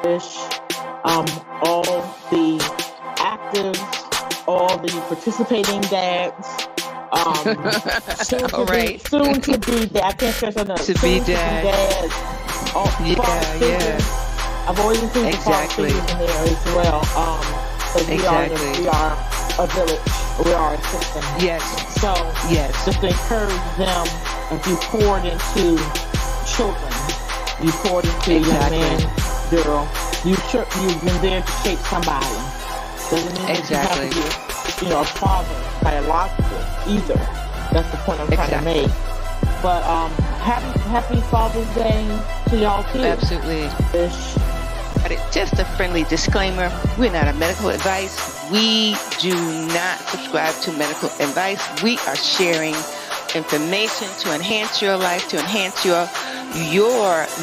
wish all the actives, all the participating dads, All right. soon to be, I can't stress enough, To soon be to be dad. dads, all father Yeah, figures. yeah. I've always included the father Exactly. figures in there as well. Because we Exactly. are a village, we are a system. Yes. So Yes. just to encourage them, if you poured into children, you poured into young Exactly. man, girl, you've been there to shape somebody. Doesn't mean that you have Exactly. to be, a father biological either. That's the point I'm trying to Exactly. make. But happy Father's Day to y'all too. Absolutely. Ish. But just a friendly disclaimer, we're not a medical advice. We do not subscribe to medical advice. We are sharing information to enhance your life, to enhance your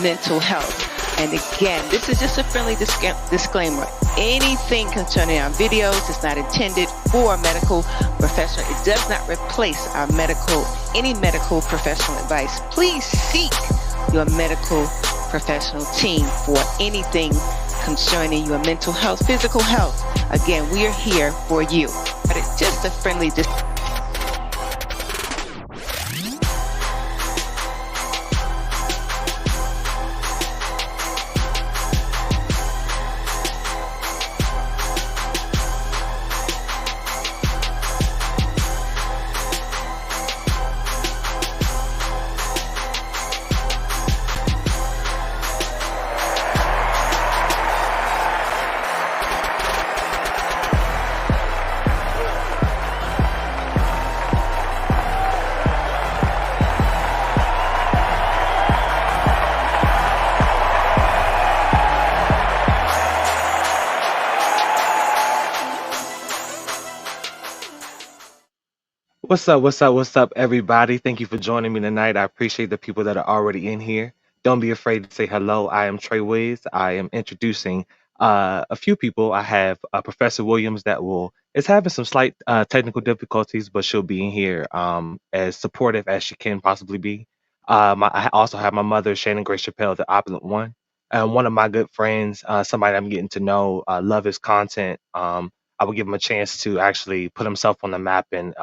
mental health. And again, this is just a friendly disclaimer. Anything concerning our videos is not intended for a medical professional. It does not replace any medical professional advice. Please seek your medical professional team for anything concerning your mental health, physical health. Again, we are here for you. But it's just a friendly What's up, everybody? Thank you for joining me tonight. I appreciate the people that are already in here. Don't be afraid to say hello. I am Trey Wiz. I am introducing a few people. I have Professor Williams that is having some slight technical difficulties, but she'll be in here as supportive as she can possibly be. I also have my mother, Shannon Grace Chappelle, the opulent one. One of my good friends, somebody I'm getting to know, love his content. I will give him a chance to actually put himself on the map and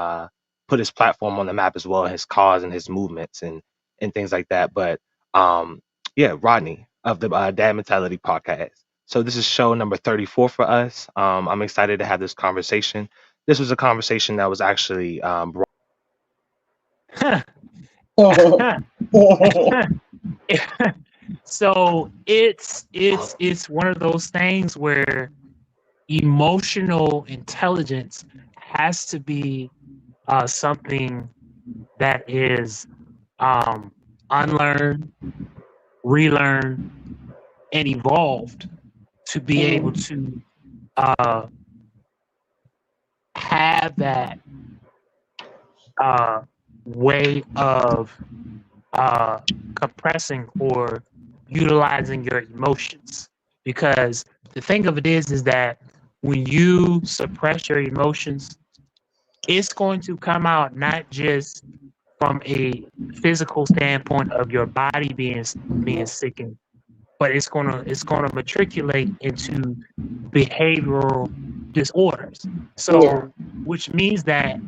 put his platform on the map as well, his cause and his movements and things like that. But yeah, Rodney of the Dad Mentality podcast. So this is show number 34 for us. I'm excited to have this conversation. This was a conversation that was actually So it's one of those things where emotional intelligence has to be something that is unlearned, relearned, and evolved to be able to have that way of compressing or utilizing your emotions. Because the thing of it is that when you suppress your emotions, it's going to come out not just from a physical standpoint of your body being sickened, but it's gonna matriculate into behavioral disorders. So, which means that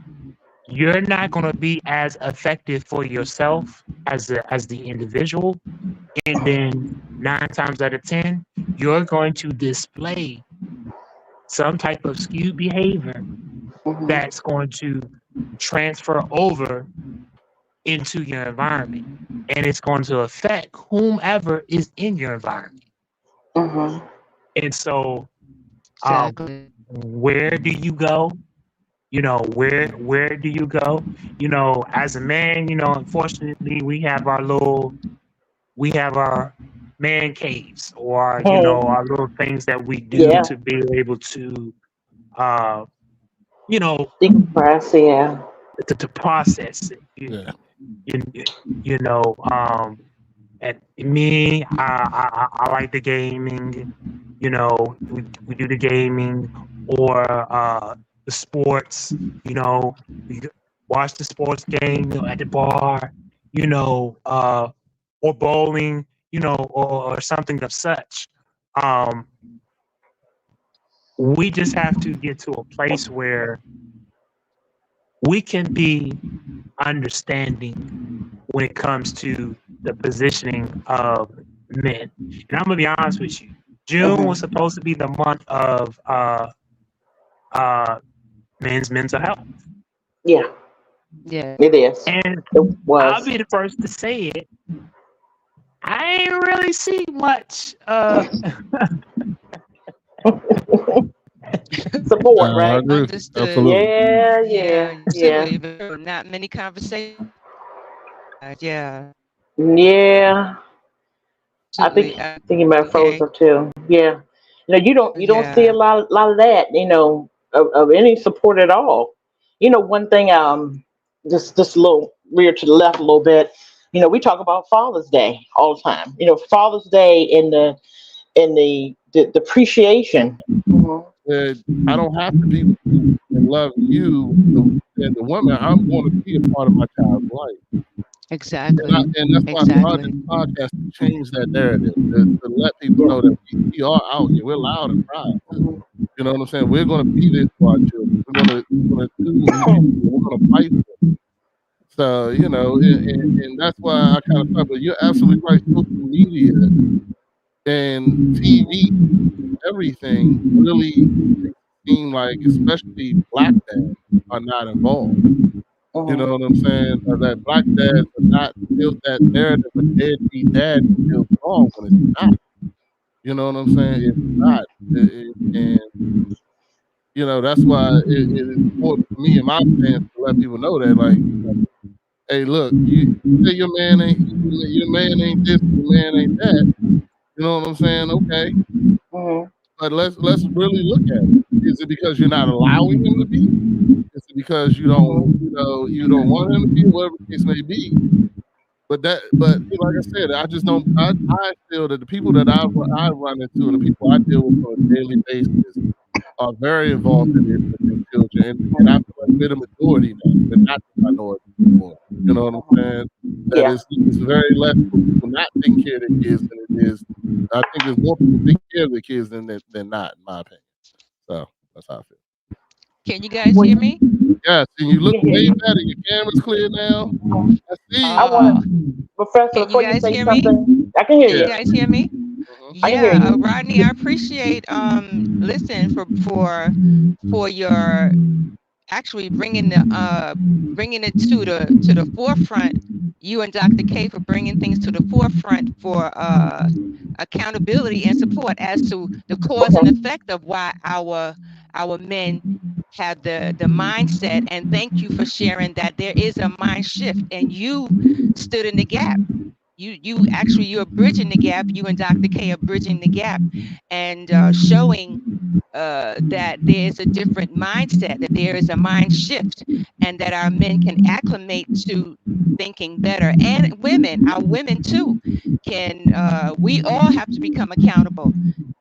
you're not going to be as effective for yourself as the individual, and then 9 times out of 10, you're going to display some type of skewed behavior that's going to transfer over into your environment, and it's going to affect whomever is in your environment. And so, Exactly. where do you go? Where do you go? As a man, unfortunately, we have our man caves, or our little things that we do to be able to Decompress, to process it. And me, I like the gaming. We do the gaming, or the sports. We watch the sports game at the bar. Or bowling. Or something of such. Um, we just have to get to a place where we can be understanding when it comes to the positioning of men. And I'm gonna be honest with you. June was supposed to be the month of uh, men's mental health. Yeah, Yeah. it is. And It I'll was. be the first to say it. I ain't really see much Support, I right? agree. Understood. Absolutely. Yeah, Yeah, yeah, yeah, absolutely. Very true. Not many conversations. Yeah, yeah. I absolutely. think you might have froze Okay. up too. Yeah. You don't see a Yeah. lot of that, of any support at all. One thing, just a little weird to the left a little bit. We talk about Father's Day all the time. Father's Day and the depreciation. Hmm. And I don't have to be with you and love you and the woman. I'm going to be a part of my child's life. Exactly. And that's why I started Exactly. this podcast to change that narrative, to let people know that we are out here. We're loud and proud too. You know what I'm saying? We're going to be there for our children. We're going to do what we need to do. We're going to fight for them. So, and that's why I kind of thought, but you're absolutely right. Social media and TV, everything really makes it seem like, especially black dads are not involved. You know Hmm. what I'm saying? That black dads are not built that narrative of deadbeat dad is still strong when it's not. You know what I'm saying? It's not. And that's why it is important for me and my fans to let people know that, like, hey, look, you say your man ain't this, your man ain't that. You know what I'm saying? Okay, Hmm. but let's really look at it. Is it because you're not allowing him to be? Is it because you don't want him to be? Whatever the case may be. But like I said, I just don't. I feel that the people that I run into and the people I deal with on a daily basis are very involved in their children, and I feel like we're the majority now. We're not the minority anymore. You know what I'm saying? That Yeah. it's very less people not taking care of their kids than it is. I think there's more people taking care of their kids than not, in my opinion. So that's how I feel. Can you guys Well, hear me? Yes, and you I look can hear way you. better. Your camera's clear now. I see I you. Uh, want to, Professor, can you before you guys say hear me? something, I can hear Can you Yeah. you. guys hear me? Mhm. I can hear Yeah, you. Rodney, I appreciate listen for your actually bringing it to the forefront. You and Dr. K for bringing things to the forefront for accountability and support as to the cause and Okay. effect of why our men have the mindset. And thank you for sharing that there is a mind shift, and you stood in the gap. You're bridging the gap. You and Dr. K are bridging the gap, and showing that there is a different mindset, that there is a mind shift, and that our men can acclimate to thinking better. And women, our women too, can. We all have to become accountable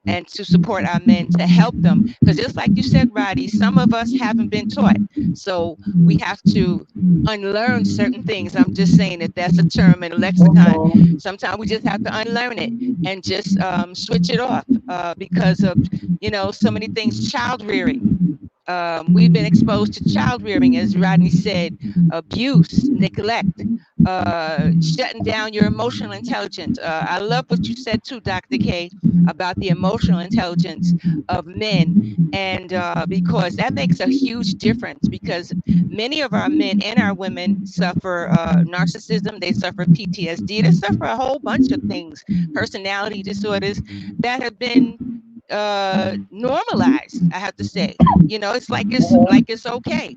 and to support our men to help them. Because just like you said, Roddy, some of us haven't been taught. So we have to unlearn certain things. I'm just saying that that's a term in a lexicon. Mhm. Sometimes we just have to unlearn it and just switch it off because of, so many things, child rearing. We've been exposed to child rearing, as Rodney said, abuse, neglect, shutting down your emotional intelligence. I love what you said too, Dr. K, about the emotional intelligence of men. And because that makes a huge difference, because many of our men and our women suffer narcissism, they suffer PTSD, they suffer a whole bunch of things, personality disorders that have been normalized, I have to say. It's like it's okay.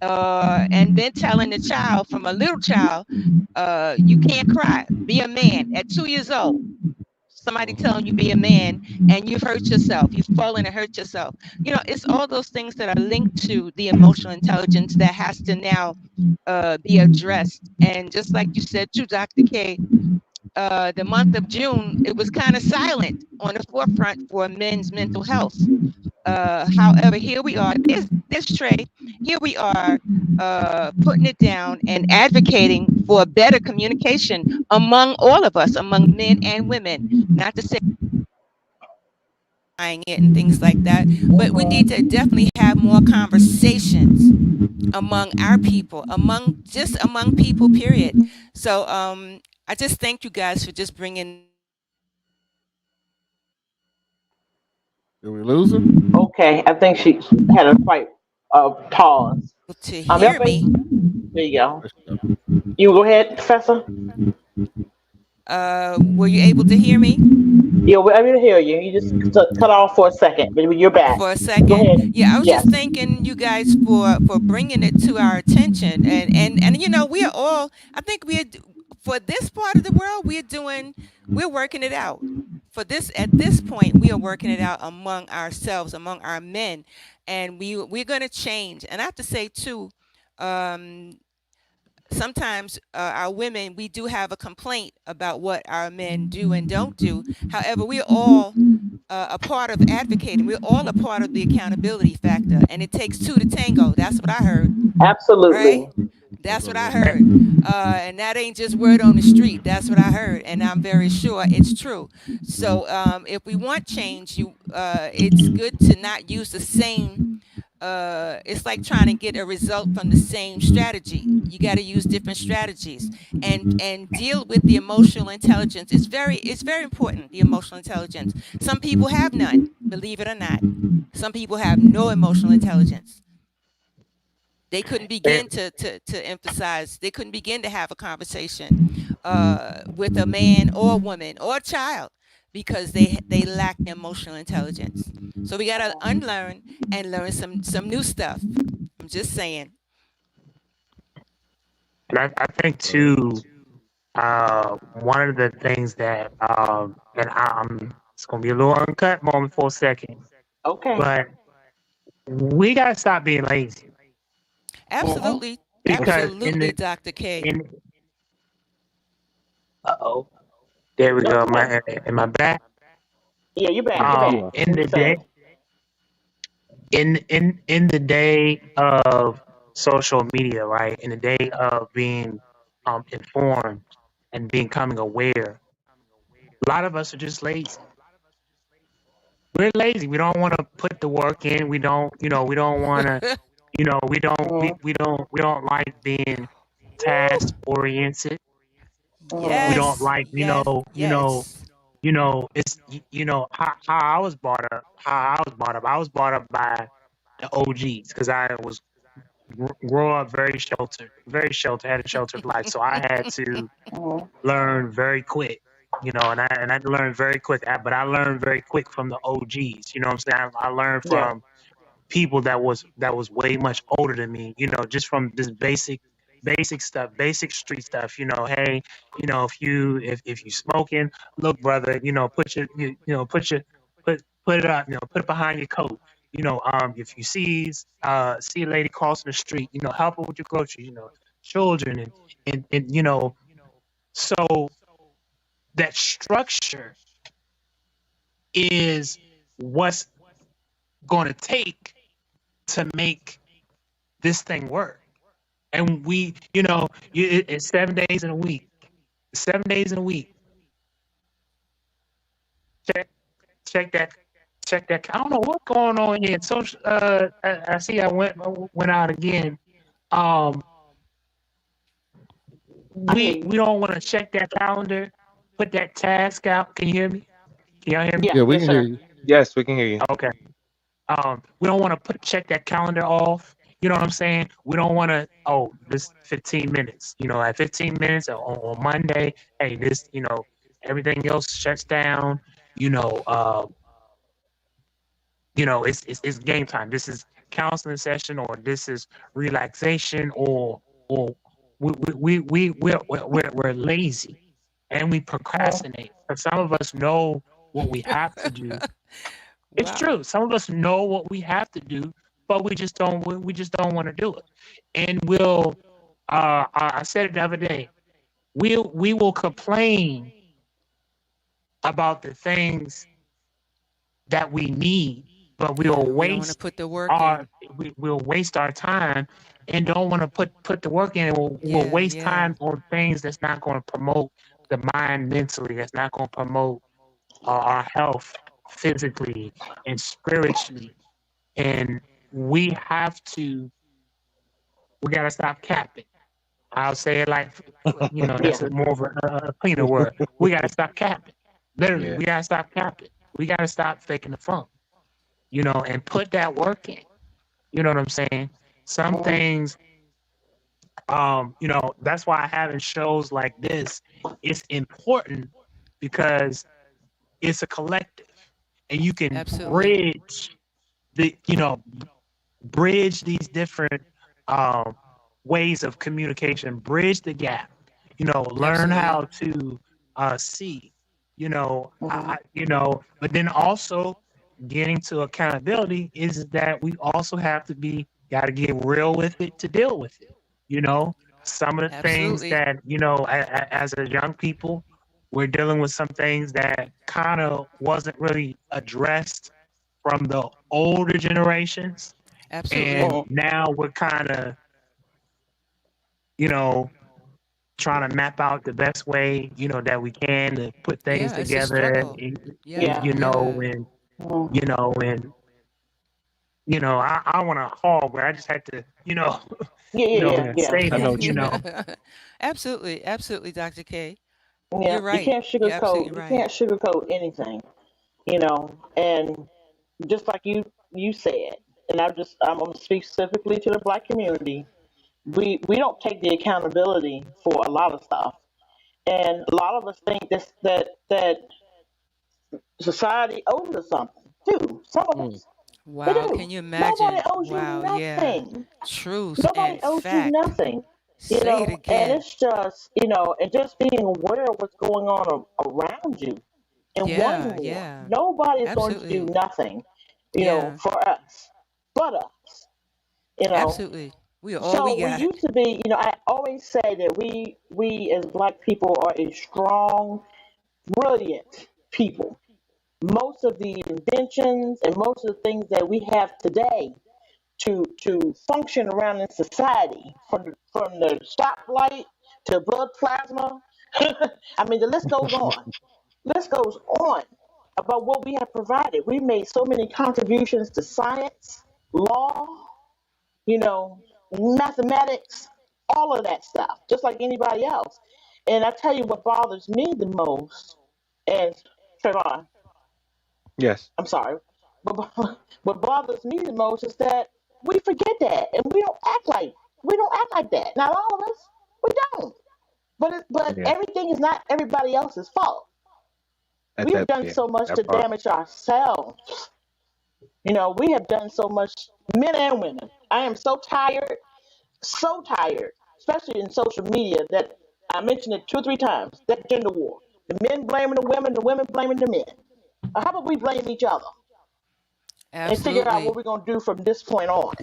And then telling the child, from a little child, you can't cry, be a man at 2 years old. Somebody Mhm. telling you be a man, and you've hurt yourself, you've fallen and hurt yourself. It's all those things that are linked to the emotional intelligence that has to now be addressed. And just like you said too, Dr. K, the month of June, it was kind of silent on the forefront for men's mental health. However, here we are. There's Trey. Here we are, putting it down and advocating for better communication among all of us, among men and women. Not to say it and things like that. But we need to definitely have more conversations among our people, among people, period. So I just thank you guys for just bringing that Did we lose her? Okay, I think she had a quite pause. to Y'all hear me. there you go. There she go. You go ahead, Professor. Were you able to hear me Yeah, we're able to hear you. You just cut off for a second, but you're back. for a Go second? ahead. Yeah, I was Yes, just thanking you guys for bringing it to our attention, and you know, we are all. I think for this part of the world, we're working it out. For this at this point, we are working it out among ourselves, among our men, and we're going to change. And I have to say too. Um, Sometimes our women, we do have a complaint about what our men do and don't do. However, we're all a part of advocating. We're all a part of the accountability factor, and it takes two to tango. That's what I heard, right? absolutely. That's That's what what it I is. heard. And that ain't just word on the street. That's what I heard, and I'm very sure it's true. So if we want change, it's good to not use the same. It's like trying to get a result from the same strategy. You got to use different strategies and deal with the emotional intelligence. It's very important. The emotional intelligence. Some people have none, believe it or not. Some people have no emotional intelligence. They couldn't begin And to emphasize. They couldn't begin to have a conversation with a man or a woman or a child because they lack emotional intelligence. So we got to unlearn and learn some new stuff. I'm just saying. I think too, one of the things that and I'm it's gonna be a little uncut moment for a second, Okay. but we gotta stop being lazy Mm-hmm. Absolutely, because absolutely, Dr. K. in oh there we No, go. go ahead. Am I back? Yeah, you're back. You're Yeah, back. you are. In You the were saying. day in the day of social media, right? In the day of being informed and becoming aware, a lot of us are just lazy. We're lazy. We don't want to put the work in. We don't, we don't want to, Mm-hmm. we don't like being task oriented. We Mm-hmm. don't Yes, like, yes, yes. it's, how I was brought up, I was brought up by the OGs because I was grow up very sheltered, had a sheltered life. So I had to Mm-hmm. learn very quick, and I learned very quick, but I learned very quick from the OGs. You know what I'm saying? I learned Yeah. from people that was way much older than me, just from this basic stuff, basic street stuff. Hey, if you smoking, look, brother, put your put it up, put it behind your coat. If you see a lady crossing the street, help her with your groceries, children and so that structure is what's going to take to make this thing work. And it's 7 days in a week. 7 days in a week. Check, check that, check that. I don't know what's going on here. So, I see I went out again. Um, I hear we you. we don't want to check that calendar, put that task out. Can you hear me? Can y'all hear me? Yeah. Yeah, we Yes, can hear sir. you. Yes, we can hear you. Okay. We don't want to check that calendar off. You know what I'm saying? We don't want to. Oh, this 15 minutes. At 15 minutes on Monday. Hey, this. Everything else shuts down. You know. Uh, it's game time. This is counseling session, or this is relaxation, or we're lazy and we Mm-hmm. procrastinate. But some of us know what we have to do. It's Wow. true. Some of us know what we have to do, but we just don't want to do it. And we'll I said it the other day. We will complain about the things that we need, but Yeah, we don't want to put the work in. we'll waste our time and don't want to put the work in. And we'll Yeah, waste yeah. time on things that's not going to promote the mind mentally. That's not going to promote our health physically and spiritually. And we have to, we got to stop capping. I'll say it like, Yeah. that's a more of a cleaner word. We got to stop capping. Literally, Yeah. we got to stop capping. We got to stop faking the funk, and put that work in. You know what I'm saying? Some Mhm. things, that's why having shows like this is important because it's a collective and you can Absolutely. the, you know, bridge these different um, ways of communication, bridge the gap, learn Absolutely. how to see, Mhm. but then also getting to accountability is that we also have to got to get real with it to deal with it. You know, some of the things Absolutely. that, as a young people, we're dealing with some things that kind of wasn't really addressed from the older generations, Absolutely. and Mhm. now we're kind of, you know, trying to map out the best way, that we can to put things Yeah, it's a together, struggle. Yeah, Yeah. and, yeah. Mhm. and, I want to haul where I just had to, Yeah. Yeah. Yeah. say I know that, what you mean. Absolutely, absolutely, Dr. K. Yeah. You're You right. can't You're absolutely sugarcoat. You right. can't sugarcoat anything. And just like you said, and I'm gonna speak specifically to the black community. We don't take the accountability for a lot of stuff, and a lot of us think that society owes us something too. Some of Mm. us, we Wow, do. can you Nobody imagine? owes you Wow, yeah. nothing. Truth Nobody and owes you fact. nothing. Say it And again. it's just and just being aware of what's going on around you and wanting Yeah, more. yeah. Nobody is going to do Absolutely. nothing, Yeah. for us, but us. You know, Absolutely. We are all we so we got. used to be. I always say that we as black people are a strong, brilliant people. Most of the inventions and most of the things that we have today to function around in society, from the stoplight to blood plasma. I mean, the list goes on. List goes on about what we have provided. We made so many contributions to science, law, mathematics, all of that stuff, just like anybody else. And I tell you what bothers me the most, and Trayvon, Yes. I'm sorry, but what bothers me the most is that we forget that, and we don't act like that. Not all of us, we don't. But Yeah. everything is not everybody else's fault. At We have that. done Yeah. so much That to part. damage ourselves. We have done so much, men and women. I am so tired, especially in social media, that I mentioned it 2 or 3 times, that gender war. The men blaming the women blaming the men. How about we blame each other and figure out what Absolutely. we're going to do from this point on?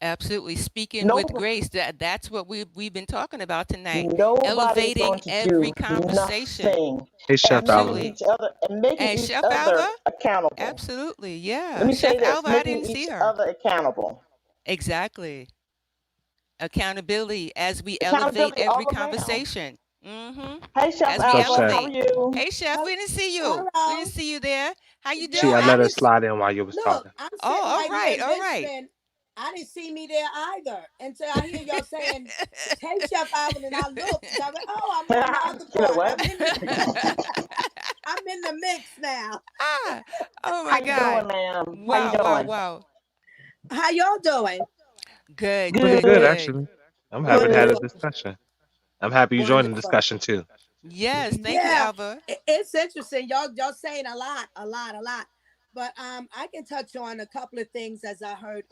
Absolutely. Speaking with No, grace. That's what we've been talking about tonight. nobody is Elevating going to every do conversation. nothing, Hey, Chef and making Alvin. Absolutely. each other and making And each Chef Alva? other accountable. Absolutely. Let Yeah. me say Chef this: Alva, I making didn't see each her. other accountable. Exactly. Accountability as we elevate Accountability every all around. conversation. Hey, Chef As we What's up, Alva, Chef? how are elevate. you? Hey, Chef, Hel- we didn't see you. We didn't Hello. see you there. How you She, Yeah, I I let doing? her didn't. slide in while you was Look, talking. I'm Oh, sitting all right right, here all right. listening. I didn't see me there either until I hear y'all saying, "Hey, Chef Alvin," and I looked. So I went, "Oh, I'm on the other You know part. what? I'm in the mix now." Ah, oh How my you doing, God. ma'am? How you Wow, wow, doing? wow. How y'all doing? Good, Doing good, good, Good, good. actually. I'm happy to have a good. Wonderful, discussion. I'm happy you joined the wonderful. discussion too. Yes, thank you, Yeah, Alva. it's interesting. Y'all saying a lot, a lot, a lot. But I can touch on a couple of things as I heard.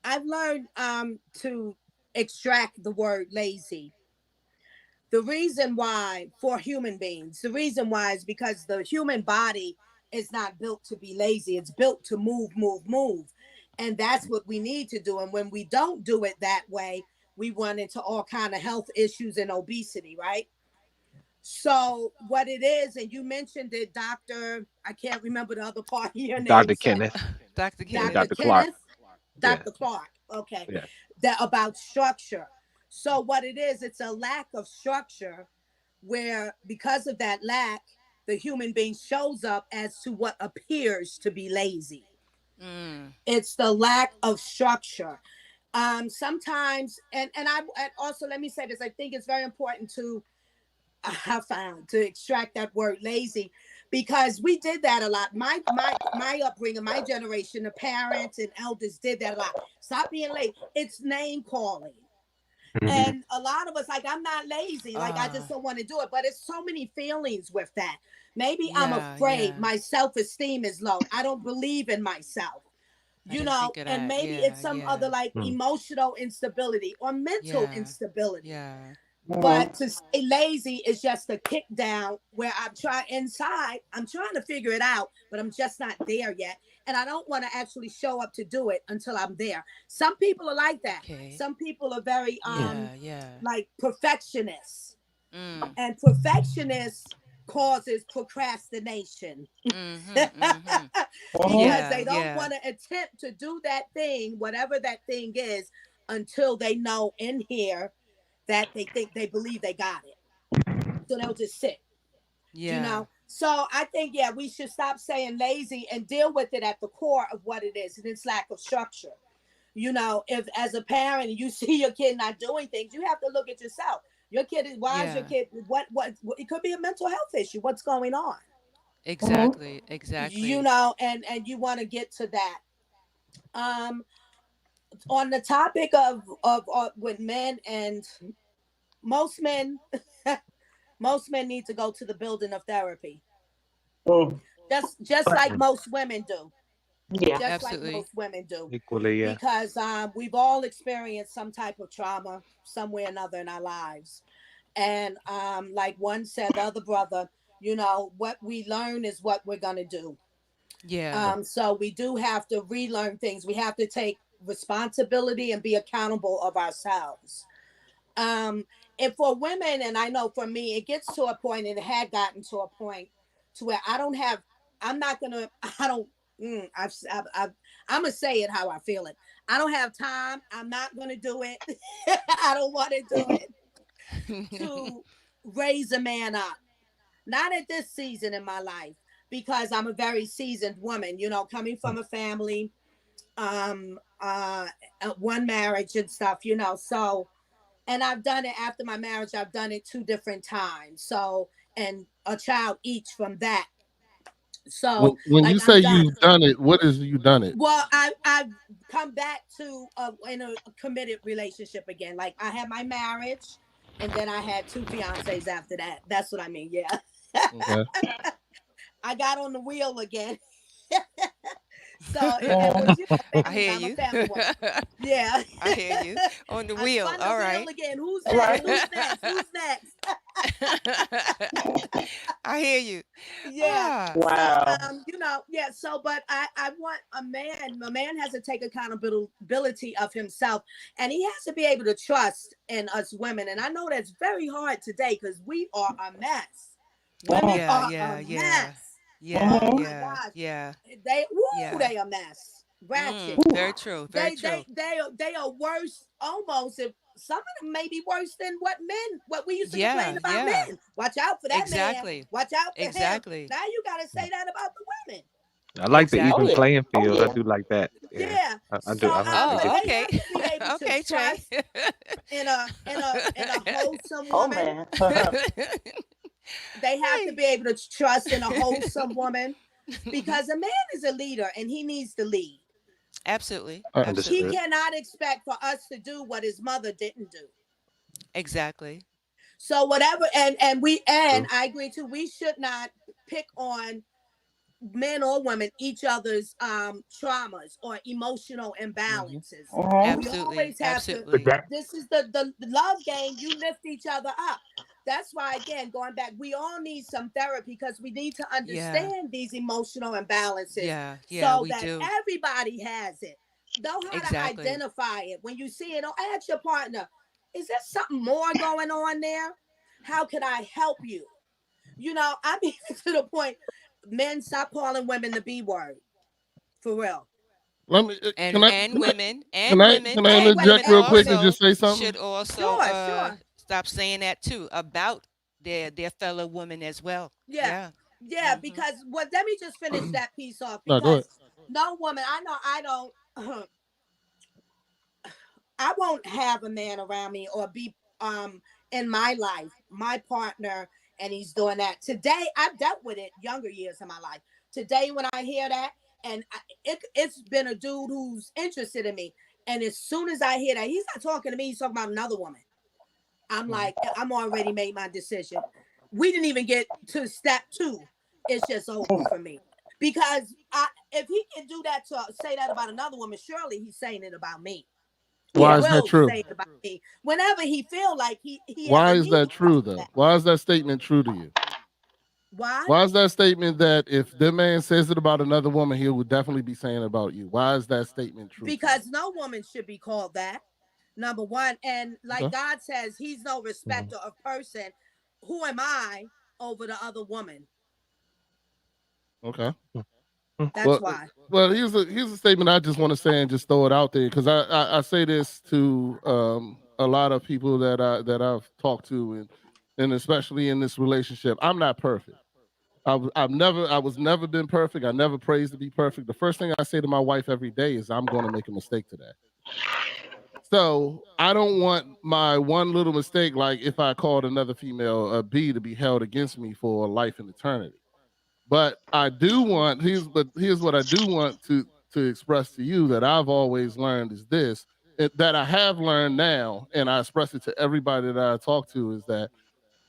I've learned to extract the word lazy. The reason why, for human beings, the reason why is because the human body is not built to be lazy. It's built to move, move, move. And that's what we need to do. And when we don't do it that way, we run into all kind of health issues and obesity, right? So what it is, and you mentioned it, Doctor, I can't remember the other part of your name, Dr. so Kenneth. Dr. Yeah, Dr. Kenneth. Dr. Clark. Kenneth, Yeah. Dr. Clark. Okay. Yeah. That about structure. So what it is, it's a lack of structure where because of that lack, the human being shows up as to what appears to be lazy. Mm. It's the lack of structure. Sometimes, and also let me say this. I think it's very important to I found to extract that word lazy, because we did that a lot. My upbringing, my generation, the parents and elders did that a lot. Stop being late. It's name calling. Mhm. And a lot of us, like, I'm not lazy, like I just don't want to do it. But it's so many feelings with that. Maybe I'm Yeah, afraid, yeah. my self-esteem is low, I don't believe in myself, I didn't think of and that. maybe Yeah, it's some other, yeah, like, Mm. emotional instability or mental yeah, instability. yeah. Mhm. But to say lazy is just a kick down, where I'm trying inside, I'm trying to figure it out, but I'm just not there yet. And I don't want to actually show up to do it until I'm there. Some people are like that. Okay. Some people are very Mm. Yeah, yeah. like perfectionists. Mm. And perfectionists causes procrastination. Mm-hmm. Mm-hmm. Mhm. Because Yeah, they don't yeah. want to attempt to do that thing, whatever that thing is, until they know in here that they believe they got it. So they'll just sit, Yeah. So I think, yeah, we should stop saying lazy and deal with it at the core of what it is, and it's lack of structure. If as a parent you see your kid not doing things, you have to look at yourself. Your kid is Why is your Yeah. kid, it could be a mental health issue. What's going on? Mhm. Exactly. Exactly. And you want to get to that. Um, on the topic of with men, and most men, most men need to go to the building of therapy, Mm. just like most women do, Yeah. just like Absolutely. most women do, Equally, yeah. because we've all experienced some type of trauma somewhere or another in our lives. And like one said, the other brother, what we learn is what we're going to do. Yeah. So we do have to relearn things. We have to take responsibility and be accountable of ourselves. Um, and for women, and I know for me, it gets to a point, and it had gotten to a point to where I'm not gonna, I don't, I'm gonna say it how I feel it. I don't have time. I'm not gonna do it. I don't want to do it to raise a man up. Not at this season in my life, because I'm a very seasoned woman, coming from a family, um, uh, one marriage and stuff, so, and I've done it after my marriage. I've done it two different times. So, and a child each from that. So, When like, you I'm say done. you've done it, what is you done it? Well, I've come back to in a committed relationship again. Like, I had my marriage, and then I had two fiancés after that. That's what I mean. Yeah, Okay. I got on the wheel again. So, and Mhm. which, I family. hear I'm a you. family woman. Yeah. I hear you. On the I wheel. spun the All wheel right. again. Who's next? Right. Who's next? Who's next? I hear you. Yeah. Ah. So, Wow. yeah. So, but I want a man. A man has to take accountability of himself, and he has to be able to trust in us women. And I know that's very hard today, because we are a mess. Women Mhm. Yeah, are a yeah, yeah. mess. Yeah, Oh Mhm. my yeah, gosh, yeah, yeah. they a mess. Ratchet. Very true. Very true. They are worse, almost, if some of them may be worse than what we used to complain Yeah, about yeah. men. Watch out for that man. Exactly. Watch out for him. Exactly. Now you got to say that about the women. I like the Oh even Exactly. yeah. playing Oh field. I yeah. do like that. Yeah, Yeah. I So do. I Oh, get they you. okay. have to be able to Okay, Trey. trust in a wholesome Oh woman. man. They have to Hey. be able to trust in a wholesome woman, because a man is a leader and he needs to lead. Absolutely. He Understood. Absolutely. cannot expect for us to do what his mother didn't do. Exactly. So whatever, and True. I agree too. We should not pick on men or women each other's traumas or emotional Mm-hmm. imbalances. Mhm. We Absolutely. always have to. But Absolutely. that This is the love game. You lift each other up. That's why, again, going back, we all need some therapy, because we need to Yeah. understand these emotional imbalances, Yeah. Yeah, so we that do. everybody has it. Know how to Exactly. identify it. When you see it, ask your partner, is there something more going on there? How can I help you? I'm even to the point, men, stop calling women the B word. For real. Let me. And and women Can I And women, interject women real and quick and women. also just say something? should also Sure, sure. stop saying that too about their fellow woman as well. Yeah. Yeah. Yeah, because well, let me just finish that piece off No, go ahead. because no woman, I know I don't I won't have a man around me or be in my life, my partner, and he's doing that. Today, I've dealt with it younger years in my life. Today, when I hear that, and it's been a dude who's interested in me, and as soon as I hear that, he's not talking to me, he's talking about another woman. I'm like, I'm already made my decision. We didn't even get to step two. It's just over for me. Because if he can do that to say that about another woman, surely he's saying it about me. He Why Yeah. is that will true? say it about me whenever he feel like he has Why a is need that for true though? that. Why is that statement true to you? Why? Why is that statement that if the man says it about another woman, he would definitely be saying it about you? Why is that statement true to you? Because no woman should be called that. Number one, and like Okay. God says, He's no respecter of person. Who am I over the other woman? Okay. That's Well, why. here's a statement I just want to say and just throw it out there because I say this to a lot of people that I've talked to and especially in this relationship. I'm not perfect. I was never been perfect. I never praised to be perfect. The first thing I say to my wife every day is I'm going to make a mistake today. So I don't want my one little mistake, like if I called another female a B, to be held against me for life and eternity. But I do want here's what I do want to express to you that I've always learned is this that I have learned now, and I express it to everybody that I talk to is that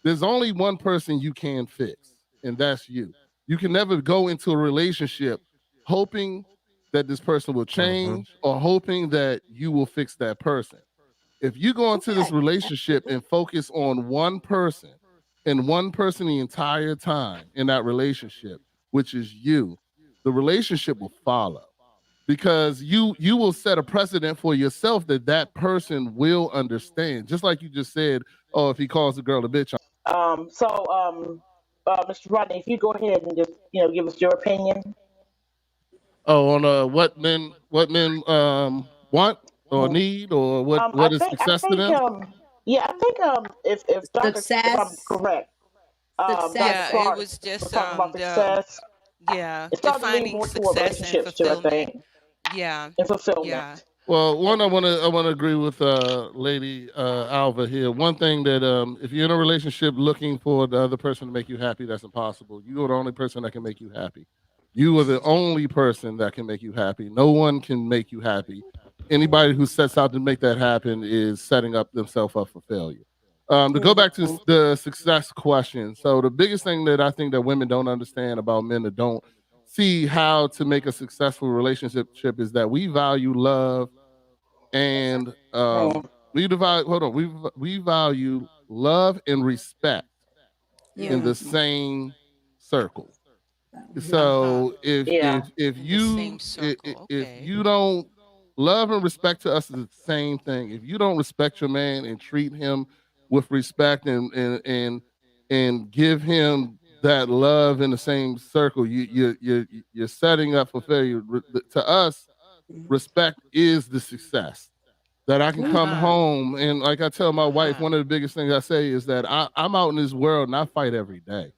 there's only one person you can fix, and that's you. You can never go into a relationship hoping that this person will change or hoping that you will fix that person. If you go into this Okay. relationship and focus on one person and one person the entire time in that relationship, which is you, the relationship will follow because you will set a precedent for yourself that that person will understand. Just like you just said, oh, if he calls the girl a bitch. Mr. Rodney, if you go ahead and just give us your opinion. Oh, on what men want or Mhm. need or I what is think I success to think them. yeah, I think if I'm Success. correct, Dr. Yeah, Success. it Clark was was just talking about success. It started to lean defining more toward success and relationships too, I fulfillment. think, Yeah, and yeah. fulfillment. Well, one I want to agree with Lady Alva here. One thing that if you're in a relationship looking for the other person to make you happy, that's impossible. You are the only person that can make you happy. You are the only person that can make you happy. No one can make you happy. Anybody who sets out to make that happen is setting up themselves up for failure. To go back to Mhm. the success question, so the biggest thing that I think that women don't understand about men that don't see how to make a successful relationship is that we value love and Mhm. we divide. Hold on, we value love and respect Yeah. in the Mhm. same circle. Mhm. Uh-huh. So if Yeah. if if In the same you circle. if Okay. you don't love and respect to us is the same thing. If you don't respect your man and treat him with respect and give him that love in the same circle, you're setting up for failure. To us, respect is the success. That I can come Uh-huh. home and like I tell my wife, Uh-huh. one of the biggest things I say is that I'm out in this world and I fight every day.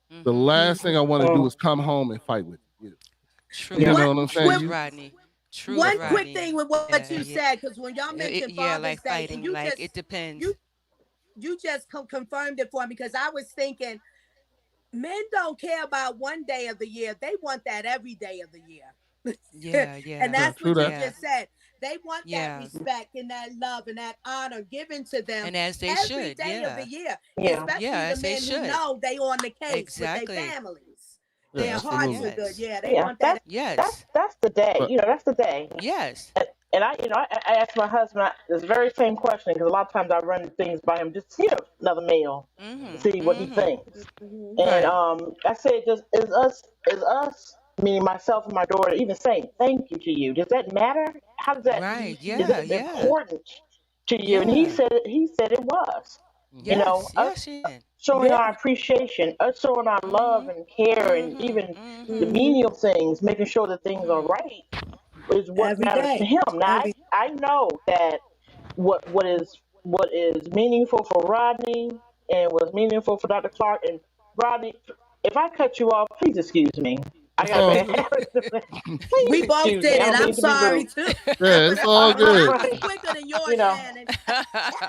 The Mm-hmm. last thing I want to do Mhm. is come home and fight with you. You Yeah. True. know What what I'm saying? True, with You Rodney. True, that's one right. quick Rodney. thing with what you Yeah, yeah. said, because when y'all mentioned Yeah, Father's like Day, and fighting. Like it you depends. you just confirmed it for me because I was thinking men don't care about one day of the year. They want that every day of the year. Yeah, And yeah. True, that's true what you that. Yeah. just said. They want that Yeah. respect and that love and that honor given to them And as they every should. day of the Yeah. year, Yeah. Yeah, especially the as they men who should. know they on the case with their Exactly. families. Yeah, Their Yes. hearts absolutely. are good. Yes. Yeah, they Yeah. want that. Yes. That's the day. But That's the day. Yes. And I asked my husband this very same question because a lot of times I run things by him just to see another male to Mm-hmm. see what he Mm-hmm. thinks. Mhm. And Right. I said, just is us, meaning myself and my daughter, even saying thank you to you. Does that matter? How does that Right. is Yeah. that Yeah. important to you? And Yeah. he said it was. mhm. Yes. Us Yes, Shannon. showing our Yeah. appreciation, us showing our love Mm-hmm. and care, and Mm-hmm. even the Mm-hmm. Mhm. menial things, making sure that things are Mm-hmm. right is what Every matters to day. him. Now Every. I know that what is meaningful for Rodney and what's meaningful for Dr. Clark and Rodney. If I cut you off, please excuse me. I It's got a all bad good. habit. We Please both excuse me. did I it. don't I'm mean to be sorry rude. too. Yeah, it's all good. Mine was Right. quicker than yours, You know. Shannon.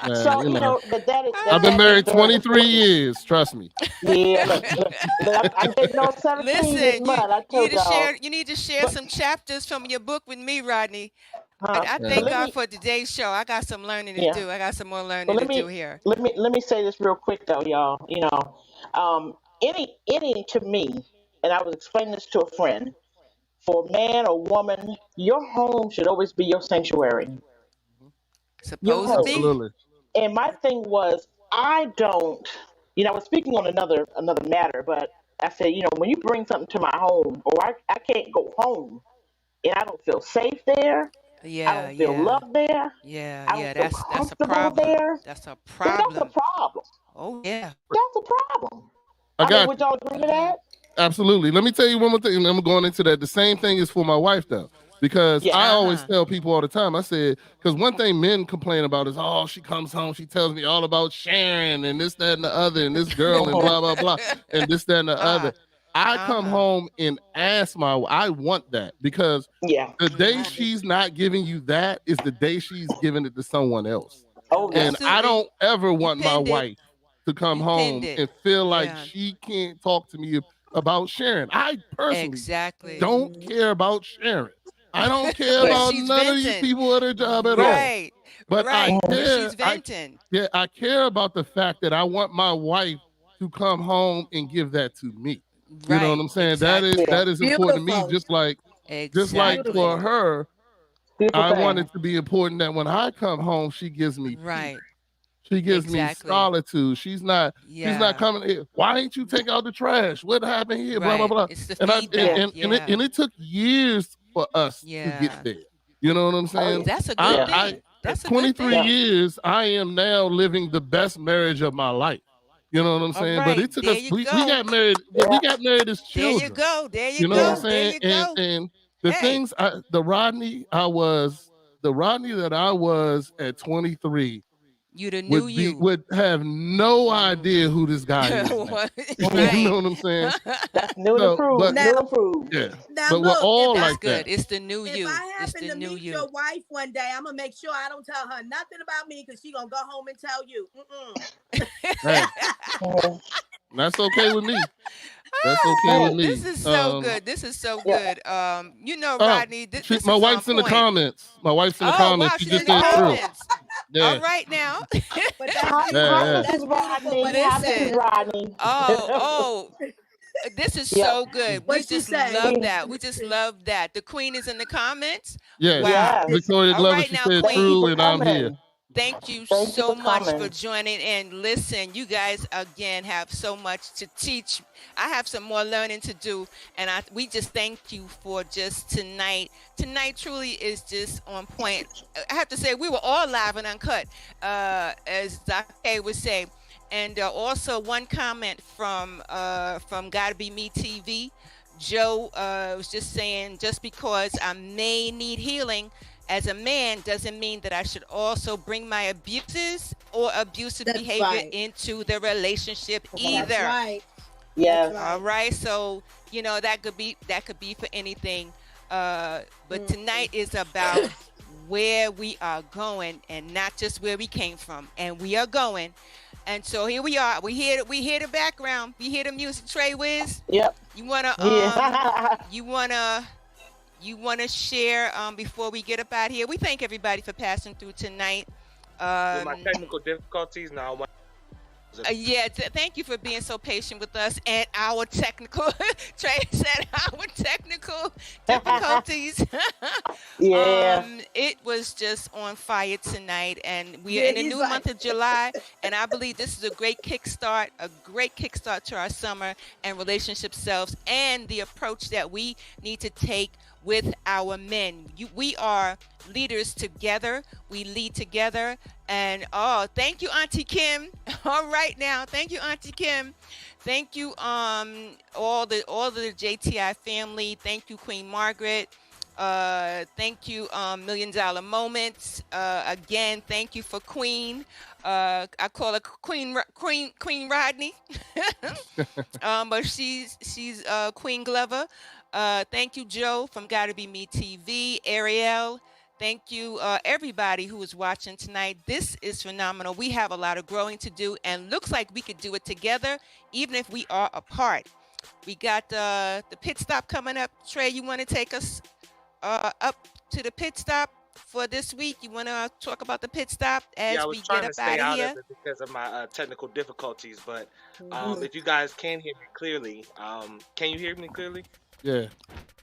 Man, So you know, but that is I've been that is married very 23 important. years. Trust me. Yeah, look, I'm getting on 17 this Listen, month. I you need told to y'all. share. You need to share But some chapters from your book with me, Rodney. I but thank Yeah. let God me for today's show. I got some learning to yeah. do. I got some more But learning to do here. let me say this real quick though, y'all. Any to me, and I was explaining this to a friend. For a man or woman, your home should always be your sanctuary. Your Supposed to home. be. Absolutely. And my thing was, I don't. I was speaking on another matter, but I said, when you bring something to my home, or I can't go home, and I don't feel safe there, I Yeah, don't feel yeah, loved there, yeah, I yeah. don't feel That's a comfortable problem. there, That's a then that's a problem. problem. Oh yeah. That's a problem. I got Would y'all agree with Hmm. that? Absolutely. Let me tell you one more thing, and I'm going into that. The same thing is for my wife, though, because Yeah. I always Uh-huh. tell people all the time. I said, because one thing men complain about is, oh, she comes home, she tells me all about Sharon and this, that, and the other, and this girl and Mhm. blah blah blah, and this, that, and the other. uh, I come uh-huh. home and ask I want that because Yeah. the day Hmm. she's not giving you that is the day she's giving it to someone else. Oh And yes. I Absolutely. don't ever You want my pinned it. wife to come You pinned home it. and feel like Yeah. she can't talk to me about Sharon. I personally Exactly. don't Mhm. care about Sharon. I don't care But Yeah. about she's none of these venting. people at her job at Yeah. all. Right. But I Right. But Mhm. she's care. venting. I care about the fact that I want my wife to come home and give that to me. You know what Right. I'm saying? Exactly. Yeah. That is important to me. Beautiful. Just like Exactly. for Beautiful. her, Beautiful I want thing. it to be important that when I come home, she gives me peace. Right. She gives me Exactly. solitude. She's not Yeah. coming here. Why ain't you take out the trash? What happened here? Blah blah Right. blah. It's the And I Yeah. feedback. Yeah. and it took years for us to get Yeah. there. You know what I'm Oh saying? yeah. That's a good I Yeah. I thing. at That's a good 23 Yeah. thing. years, I am now living the best marriage of my life. You know what I'm All saying? But right. it took There us you we go. got married, we Yeah. got married as There you children. go. There you You know what I'm go. Yeah. There saying? you go. And the Hey. things the Rodney that I was at 23 You the new you. would have no idea Hmm. who this guy is now. You Mhm. know Right. what I'm saying? That's new and So, approved. but New Now, and approved. yeah, now but we're look, all That's like good. that. It's the new if you. I It's happen the to new meet you. your wife one day, I'm gonna make sure I don't tell her nothing about me because she gonna go home and tell you. Mm-mm. Hey, Mhm. that's okay with me. That's okay with Hey. This me. is so good. This is so Yeah. good. Oh, Rodney, this my is on wife's in the point. comments. My wife's in the Oh, comments. wow, She she's in just the said true. Oh. comments. All Yeah, right now. But Hi, yeah, hi, yeah. that's Mrs. beautiful Rodney. what she Hi, Mrs. said. Listen. Rodney. Oh, this is Yep. so good. We What she just say? love that. We just love that. The queen is in the comments. Yes. Wow. Yes. Victoria All Glover, right she now, said Thank you queen. true, for and I'm here. coming. Thank you Thank you for so much for coming. joining in. Listen, you guys again have so much to teach. I have some more learning to do, and we just thank you for just tonight. Tonight truly is just on point. I have to say we were all live and uncut, as Dr. K would say. And also one comment from Gotta Be Me TV. Joe was just saying, just because I may need healing as a man doesn't mean that I should also bring my abuses or abusive That's behavior right. into the relationship That's either. right. That's Yes. All right. right, so that could be for anything. But tonight is about where we are going and not just where we came from, and we are going. And so here we are. We hear the background. We hear the music. Trey Wiz, Yep. you wanna Yeah. you wanna you wanna share before we get up out here? We thank everybody for passing through tonight. With my technical difficulties now. Yeah, thank you for being so patient with us and our technical. Trey said our technical difficulties. Yeah. It was just on fire tonight, and we are Yeah, in a he's new like, month of July, and I believe this is a great kickstart to our summer and relationship selves, and the approach that we need to take with our men. We are leaders together. We lead together. And thank you, Auntie Kim. All right now. Thank you, Auntie Kim. Thank you, all the JTI family. Thank you, Queen Margaret. Thank you, $1 Million Moments. Again, thank you for Queen. I call her Queen Rodney. But she's Queen Glover. Thank you, Joe from Gotta Be Me TV, Ariel. Thank you, everybody who is watching tonight. This is phenomenal. We have a lot of growing to do, and looks like we could do it together, even if we are apart. We got the pit stop coming up. Trey, you want to take us up to the pit stop for this week? You want to talk about the pit stop as Yeah, I was we trying get to up stay out of out of here? it because of my technical difficulties, but Mhm. if you guys can hear me clearly, can you hear me clearly? Yeah.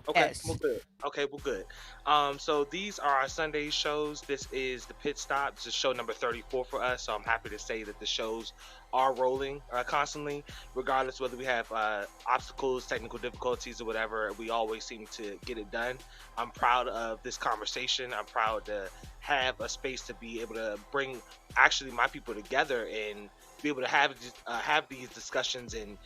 Okay, Yes. well, good. Okay, well, good. So these are our Sunday shows. This is the pit stop. This is show number 34 for us. So I'm happy to say that the shows are rolling constantly, regardless whether we have obstacles, technical difficulties, or whatever. We always seem to get it done. I'm proud of this conversation. I'm proud to have a space to be able to bring actually my people together and be able to have these discussions and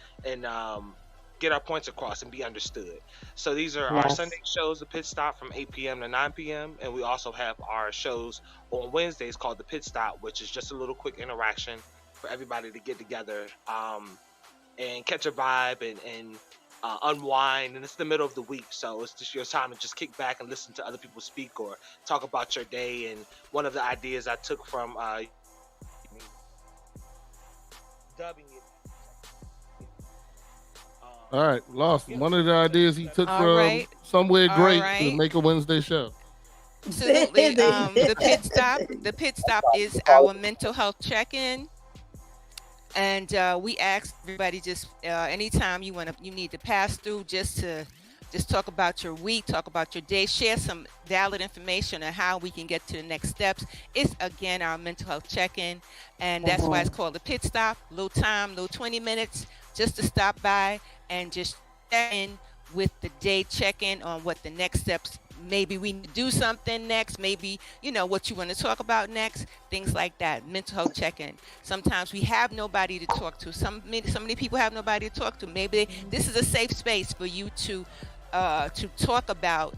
get our points across and be understood. So these are our Yes. Sunday shows, the pit stop from 8 p.m. to 9 p.m. And we also have our shows on Wednesdays called the pit stop, which is just a little quick interaction for everybody to get together and catch a vibe and unwind. And it's the middle of the week, so it's just your time to just kick back and listen to other people speak or talk about your day. And one of the ideas I took from dubbing it. All right, lost one of the ideas he took All from right. Somewhere All Great to right. make a Wednesday show. Absolutely. The pit stop is our mental health check-in. And we ask everybody just anytime you need to pass through, just talk about your week, talk about your day, share some valid information on how we can get to the next steps. It's again our mental health check-in, and that's why it's called the pit stop. Little time, little 20 minutes, just to stop by and just check in with the day, check in on what the next steps. Maybe we need to do something next. Maybe, what you want to talk about next. Things like that. Mental health check-in. Sometimes we have nobody to talk to. So many people have nobody to talk to. Maybe this is a safe space for you to talk about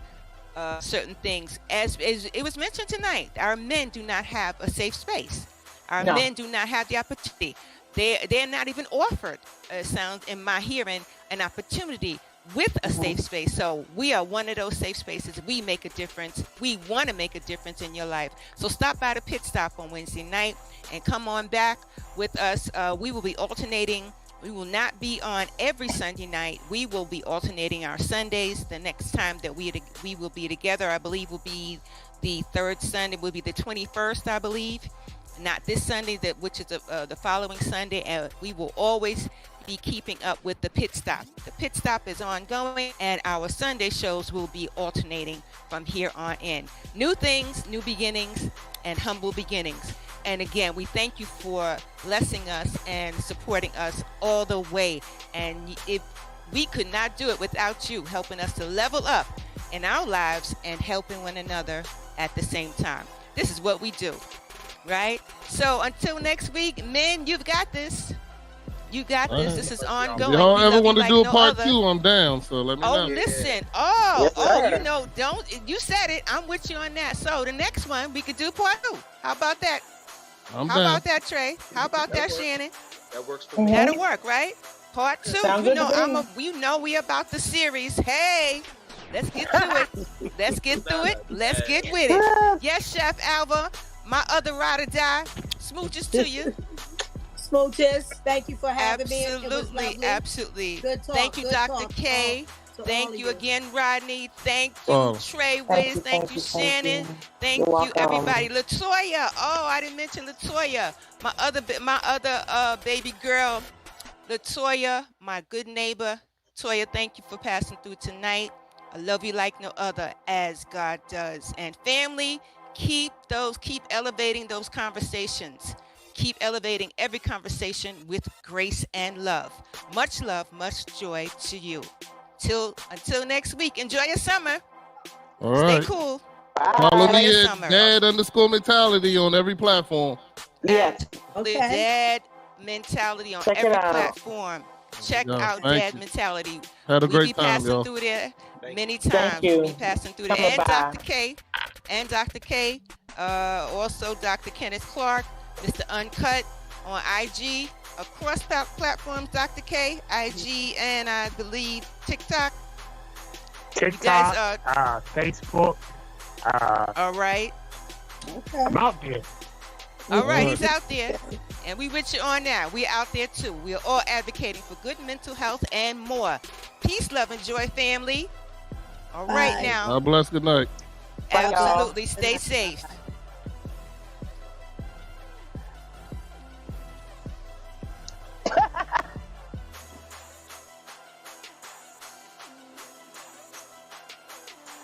certain things. As it was mentioned tonight, our men do not have a safe space. Our No. men do not have the opportunity. They're not even offered, sounds in my hearing, an opportunity with a safe space. So we are one of those safe spaces. We make a difference. We want to make a difference in your life. So stop by the pit stop on Wednesday night and come on back with us. We will be alternating. We will not be on every Sunday night. We will be alternating our Sundays. The next time that we will be together, I believe, will be the third Sunday. Will be the 21st, I believe. Not this Sunday, which is the following Sunday. And we will always be keeping up with the pit stop. The pit stop is ongoing, and our Sunday shows will be alternating from here on in. New things, new beginnings, and humble beginnings. And again, we thank you for blessing us and supporting us all the way. And if we could not do it without you helping us to level up in our lives and helping one another at the same time. This is what we do, right? So until next week, men, you've got this. You got this. Right. This is If ongoing. y'all We ever love want you to like do a no part other. 2, I'm down. So let me Oh, know. listen. Yes, sir. You said it. I'm with you on that. So the next one, we could do part 2. How about that? I'm How down. about that, Trey? How about that, works. Shannon? That works for me. That'll work, right? Part 2. Sounds You good to know, me. we about the series. Hey, let's get to it. Let's get through it. Let's get with it. Yes, Chef Alva, my other ride or die. Smooches to you. Smooches, thank you for having me. It was Absolutely, lovely. absolutely. Good talk. Thank you, good Dr. talk, K. to all Thank of you again, Rodney. Thank you, Oh. Trey Thank Wiz. you, Thank you, Shannon. Thank You're you, welcome. everybody. Latoya. Oh, I didn't mention Latoya. My other baby girl, Latoya, my good neighbor. Toya, thank you for passing through tonight. I love you like no other, as God does. And family, keep elevating those conversations. Keep elevating every conversation with grace and love. Much love, much joy to you. Until next week, enjoy your summer. All Stay right. cool. Follow Enjoy me your at summer. Dad_mentality on every platform. Yes. The Okay. Dad Mentality on Check it every out. platform. Check Yeah, out thank Dad you. Mentality. Had a We great be time, passing y'all. through there Thank many Thank times. you. We be passing through there. Come And by. Dr. K. Also Dr. Kenneth Clark. Mr. Uncut on IG, across platforms, Dr. K, IG, and I believe TikTok. TikTok, Facebook. All right. Okay. I'm out there. All right, he's out there. And we with you on now. We're out there too. We're all advocating for good mental health and more. Peace, love, and joy, family. All right Bye. now. God bless. Good night. Bye, y'all. Absolutely. Stay safe.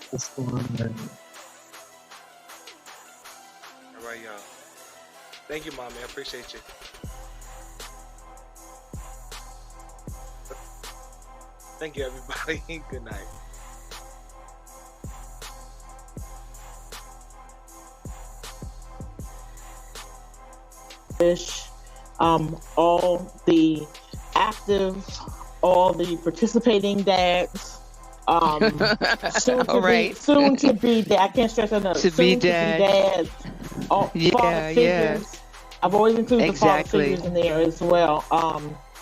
What's going on? All right, y'all. Thank you, Mommy. I appreciate you. Thank you, everybody. Good night. Wish all the active, all the participating dads, soon to All right. soon to be dad. I can't stress enough. To be dads. All Yeah, father yeah. figures. I've always included the father Exactly. figures in there as well.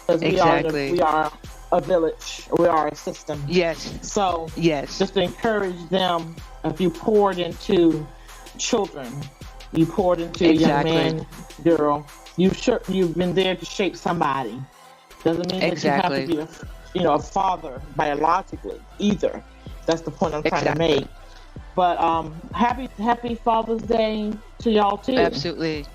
Because Exactly. we are a village. We are a system. Yes. So Yes. just to encourage them, if you poured into children, you poured into Exactly. a young man, girl, you've been there to shape somebody. Doesn't mean Exactly. that you have to be a father biologically either. That's the point I'm trying to Exactly. make. But happy Father's Day to y'all too. Absolutely.